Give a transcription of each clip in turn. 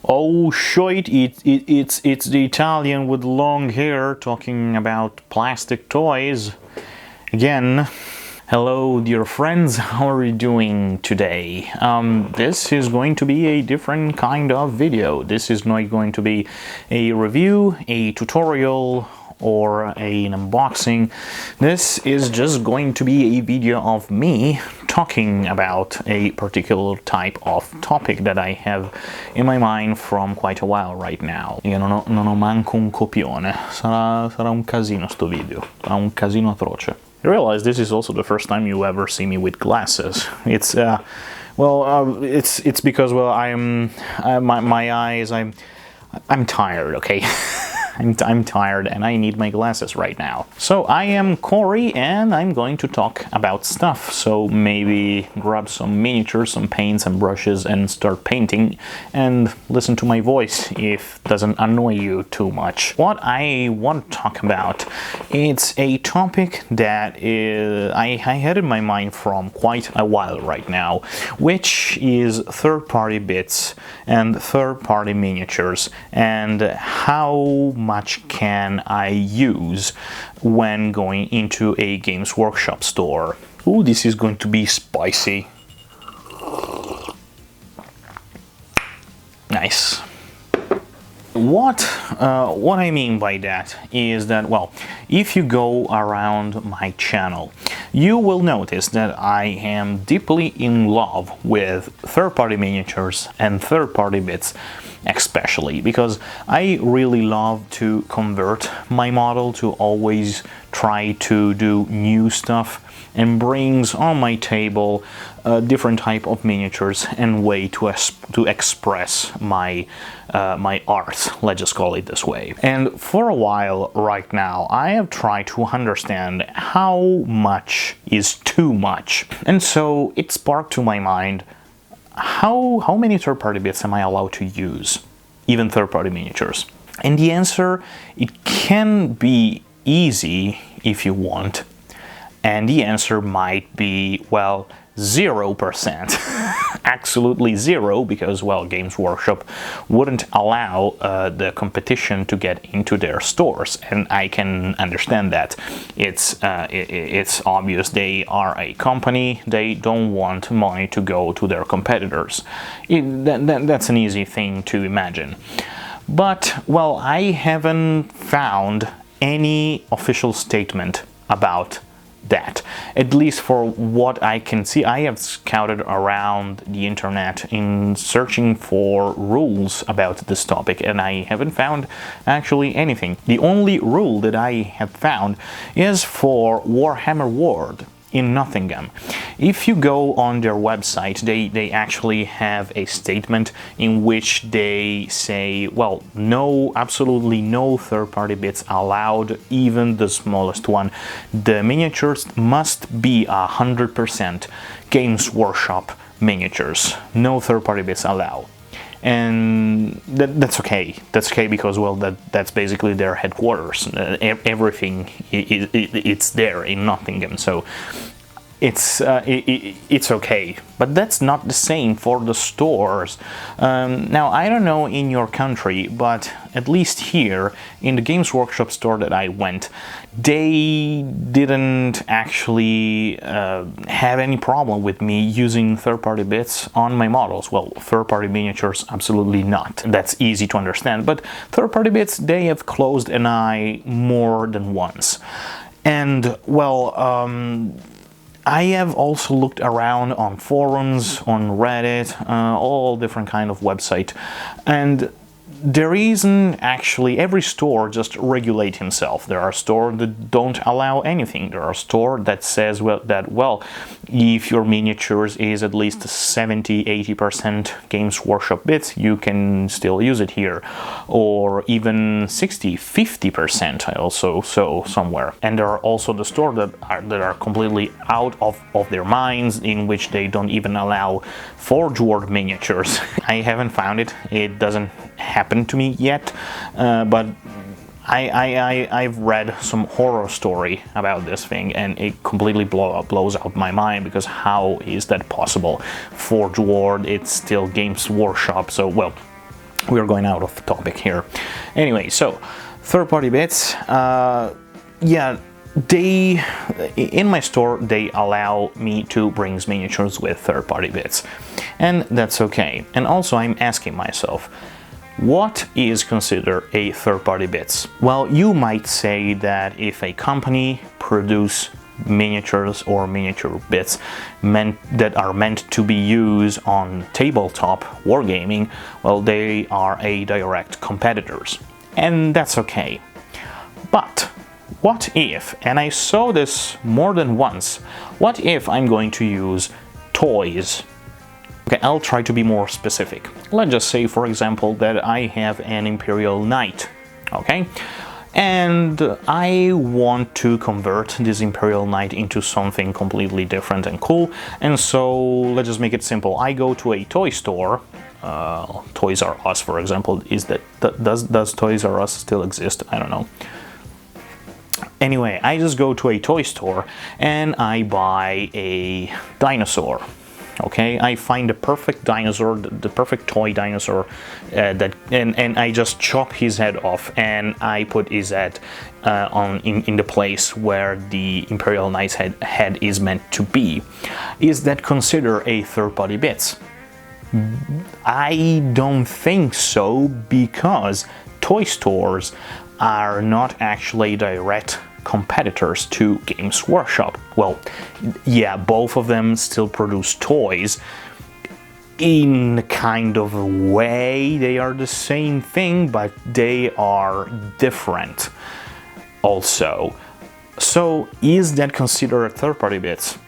Oh shit, it's the Italian with long hair talking about plastic toys. Again. Hello dear friends, how are you doing today? This is going to be a different kind of video. This is not going to be a review, a tutorial, or an unboxing. This is just going to be a video of me talking about a particular type of topic that I have in my mind from quite a while right now. Io non ho manco un copione, sarà un casino sto video, sarà un casino atroce. I realize this is also the first time you ever see me with glasses. It's because my eyes. I'm tired. Okay. I'm tired and I need my glasses right now. So I am Corey and I'm going to talk about stuff. So maybe grab some miniatures, some paints and brushes and start painting and listen to my voice if it doesn't annoy you too much. What I want to talk about, it's a topic that I had in my mind from quite a while right now, which is third-party bits and third-party miniatures and how much can I use when going into a Games Workshop store. Ooh, this is going to be spicy. Nice. What I mean by that is that, well, if you go around my channel, you will notice that I am deeply in love with third-party miniatures and third-party bits, especially because I really love to convert my model, to always try to do new stuff and brings on my table different type of miniatures and way to express my my art, let's just call it this way. And for a while right now I have tried to understand how much is too much, and so it sparked to my mind, how many third-party bits am I allowed to use, even third-party miniatures? And the answer, it can be easy if you want, and the answer might be, well, 0%. Absolutely zero, because, well, Games Workshop wouldn't allow the competition to get into their stores, and I can understand that. It's obvious they are a company, they don't want money to go to their competitors. That's an easy thing to imagine. But, well, I haven't found any official statement about that, at least for what I can see. I have scouted around the internet in searching for rules about this topic, and I haven't found actually anything. The only rule that I have found is for Warhammer World in Nottingham. If you go on their website, they actually have a statement in which they say, well, no, absolutely no third-party bits allowed, even the smallest one. The miniatures must be 100% Games Workshop miniatures. No third-party bits allowed. And that's okay. That's okay because, well, that's basically their headquarters. Everything it's there in Nottingham, so it's okay. But that's not the same for the stores. Now, I don't know in your country, but at least here in the Games Workshop store that I went, they didn't actually have any problem with me using third-party bits on my models. Well, third-party miniatures, absolutely not. That's easy to understand. But third-party bits, they have closed an eye more than once. And, well, I have also looked around on forums, on Reddit, all different kind of website, and there isn't actually, every store just regulate himself. There are stores that don't allow anything. There are stores that says, well, if your miniatures is at least 70-80% Games Workshop bits, you can still use it here. Or even 60-50%, I also saw somewhere. And there are also the stores that are completely out of their minds, in which they don't even allow Forge World miniatures. I haven't found it. It doesn't happen to me yet, but I've read some horror story about this thing, and it completely blows out my mind, because how is that possible? Forge World, it's still Games Workshop, so, well, We are going out of topic here. Anyway, so third-party bits, yeah, they, in my store, they allow me to bring miniatures with third-party bits, and that's okay. And also I'm asking myself, what is considered a third-party bits? Well, you might say that if a company produce miniatures or miniature bits that are meant to be used on tabletop wargaming, well, they are a direct competitors, and that's okay. But what if, and I saw this more than once, what if I'm going to use toys? Okay, I'll try to be more specific. Let's just say, for example, that I have an Imperial Knight, okay? And I want to convert this Imperial Knight into something completely different and cool, and so let's just make it simple. I go to a toy store, Toys R Us, for example. Does Toys R Us still exist? I don't know. Anyway, I just go to a toy store and I buy a dinosaur. Okay, I find the perfect dinosaur, the perfect toy dinosaur, and I just chop his head off and I put his head in the place where the Imperial Knight's head is meant to be. Is that considered a third-party bits? I don't think so, because toy stores are not actually direct competitors to Games Workshop. Well, yeah, both of them still produce toys in kind of a way. They are the same thing, but they are different also. So is that considered third-party bits?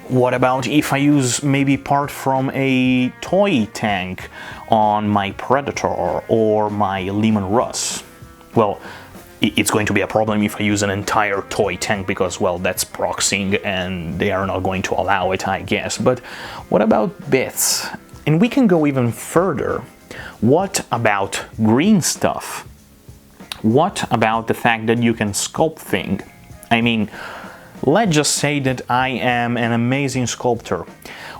What about if I use maybe part from a toy tank on my Predator or my Lehman Russ? Well, it's going to be a problem if I use an entire toy tank, because, well, that's proxying and they are not going to allow it, I guess. But what about bits? And we can go even further. What about green stuff? What about the fact that you can sculpt things? I mean, let's just say that I am an amazing sculptor,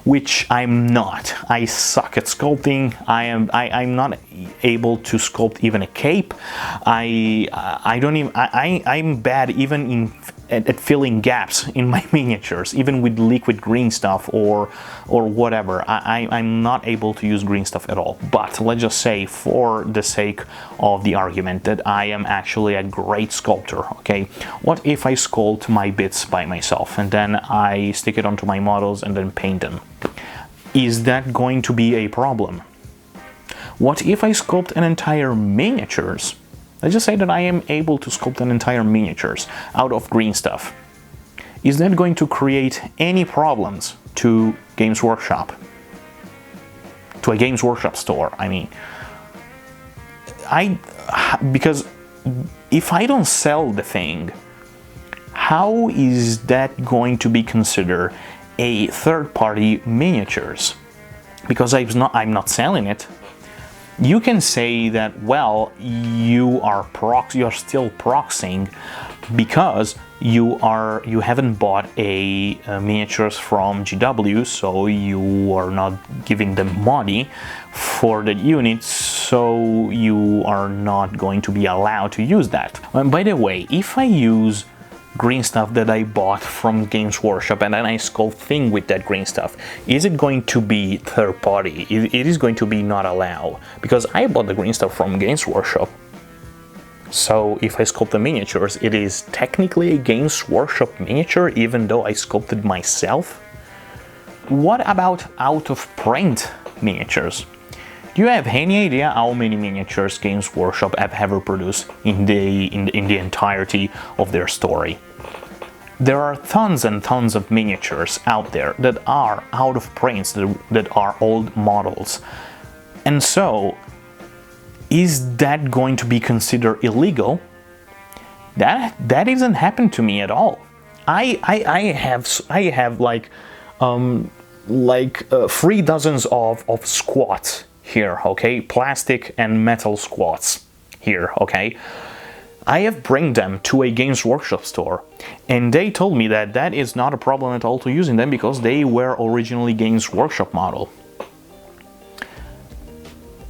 which I'm not. I suck at sculpting. I'm not able to sculpt even a cape. I'm bad even at filling gaps in my miniatures, even with liquid green stuff or whatever. I'm not able to use green stuff at all. But let's just say, for the sake of the argument, that I am actually a great sculptor, okay? What if I sculpt my bits by myself and then I stick it onto my models and then paint them? Is that going to be a problem? What if I sculpt an entire miniatures? Let's just say that I am able to sculpt an entire miniatures out of green stuff. Is that going to create any problems to Games Workshop? To a Games Workshop store, I mean. Because if I don't sell the thing, how is that going to be considered a third-party miniatures? Because I'm not selling it. You can say that, well, you're still proxying because you haven't bought a miniatures from GW, so you are not giving them money for the unit, so you are not going to be allowed to use that. And by the way, if I use green stuff that I bought from Games Workshop and then I sculpt thing with that green stuff, is it going to be third party? It is going to be not allowed, because I bought the green stuff from Games Workshop. So if I sculpt the miniatures, it is technically a Games Workshop miniature, even though I sculpted myself. What about out of print miniatures? Do you have any idea how many miniatures Games Workshop have ever produced in the entirety of their story? There are tons and tons of miniatures out there that are out of prints, that are old models. And so, is that going to be considered illegal? That doesn't happen to me at all. I have like 3 dozens of squats here, okay, plastic and metal squats here, okay. I have bring them to a Games Workshop store, and they told me that that is not a problem at all to using them, because they were originally Games Workshop model.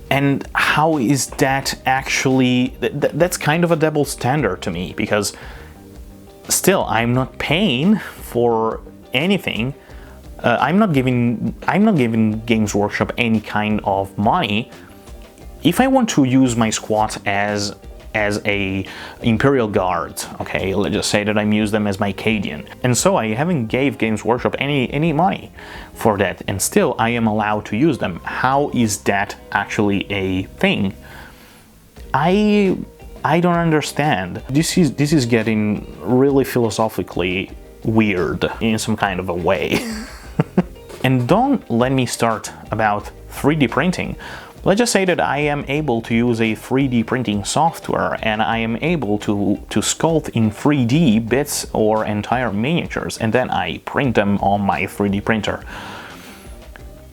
And how is that actually... That's kind of a double standard to me, because still I'm not paying for anything. I'm not giving Games Workshop any kind of money. If I want to use my squad as a Imperial Guard, okay, let's just say that I'm use them as my Cadian, and so I haven't gave Games Workshop any money for that, and still I am allowed to use them. How is that actually a thing? I don't understand. This is getting really philosophically weird in some kind of a way. And don't let me start about 3D printing. Let's just say that I am able to use a 3D printing software, and I am able to sculpt in 3D bits or entire miniatures, and then I print them on my 3D printer.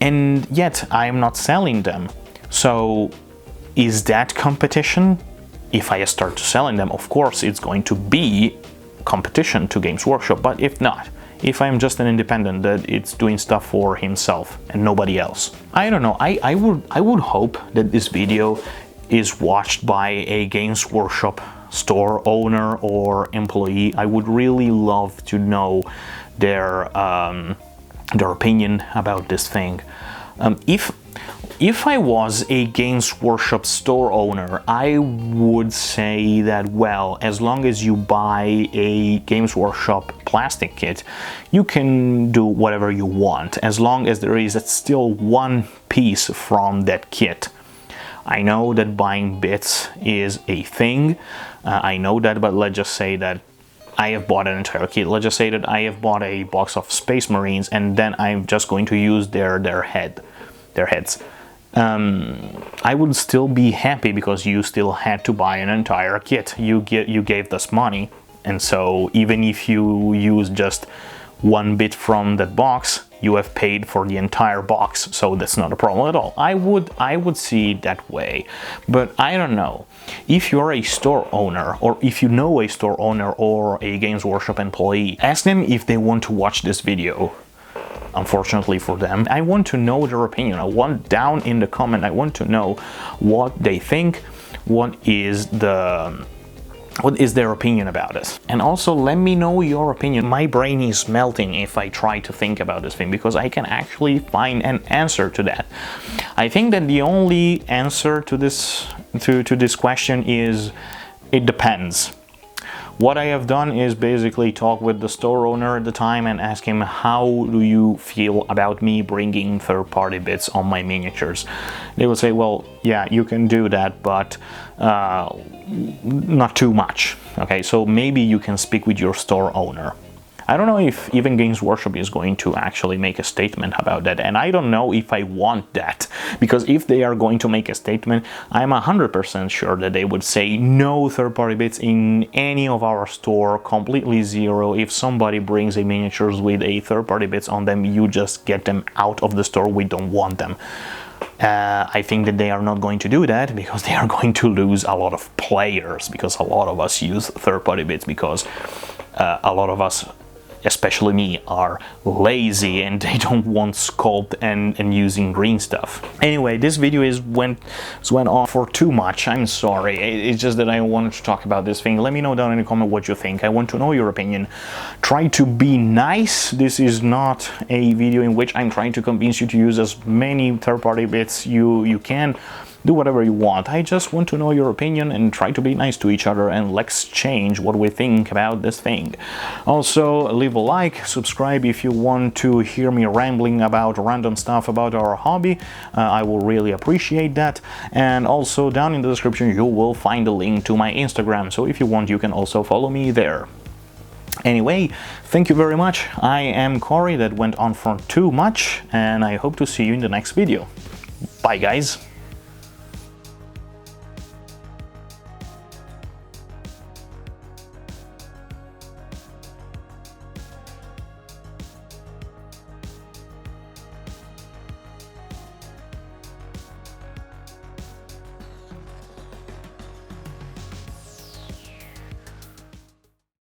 And yet I am not selling them. So is that competition? If I start selling them, of course it's going to be competition to Games Workshop, but if not, if I'm just an independent that it's doing stuff for himself and nobody else, I don't know. I would hope that this video is watched by a Games Workshop store owner or employee. I would really love to know their opinion about this thing. If I was a Games Workshop store owner, I would say that, well, as long as you buy a Games Workshop plastic kit, you can do whatever you want, as long as there is still one piece from that kit. I know that buying bits is a thing, I know that, but let's just say that I have bought an entire kit. Let's just say that I have bought a box of Space Marines, and then I'm just going to use their heads. I would still be happy because you still had to buy an entire kit. You gave this money, and so even if you use just one bit from that box, you have paid for the entire box, so that's not a problem at all. I would see it that way, but I don't know. If you're a store owner, or if you know a store owner or a Games Workshop employee, ask them if they want to watch this video. Unfortunately for them, I want to know their opinion. I want down in the comment, I want to know what they think, what is their opinion about it. And also let me know your opinion. My brain is melting if I try to think about this thing, because I can actually find an answer to that. I think that the only answer to this question is it depends. What I have done is basically talk with the store owner at the time and ask him, how do you feel about me bringing third-party bits on my miniatures? They will say, well, yeah, you can do that, but not too much. Okay, so maybe you can speak with your store owner. I don't know if even Games Workshop is going to actually make a statement about that, and I don't know if I want that, because if they are going to make a statement, I'm 100% sure that they would say no third-party bits in any of our store, completely zero. If somebody brings a miniatures with a third-party bits on them, you just get them out of the store, we don't want them. I think that they are not going to do that, because they are going to lose a lot of players, because a lot of us use third-party bits, because a lot of us, especially me, are lazy and they don't want sculpt and using green stuff. Anyway, this video went on for too much. I'm sorry. It's just that I wanted to talk about this thing. Let me know down in the comment what you think. I want to know your opinion. Try to be nice. This is not a video in which I'm trying to convince you to use as many third-party bits you can. Do whatever you want. I just want to know your opinion and try to be nice to each other, and let's change what we think about this thing. Also, leave a like, subscribe if you want to hear me rambling about random stuff about our hobby. I will really appreciate that. And also down in the description you will find a link to my Instagram, so if you want you can also follow me there. Anyway, thank you very much. I am Corey. That went on for too much, and I hope to see you in the next video. Bye guys.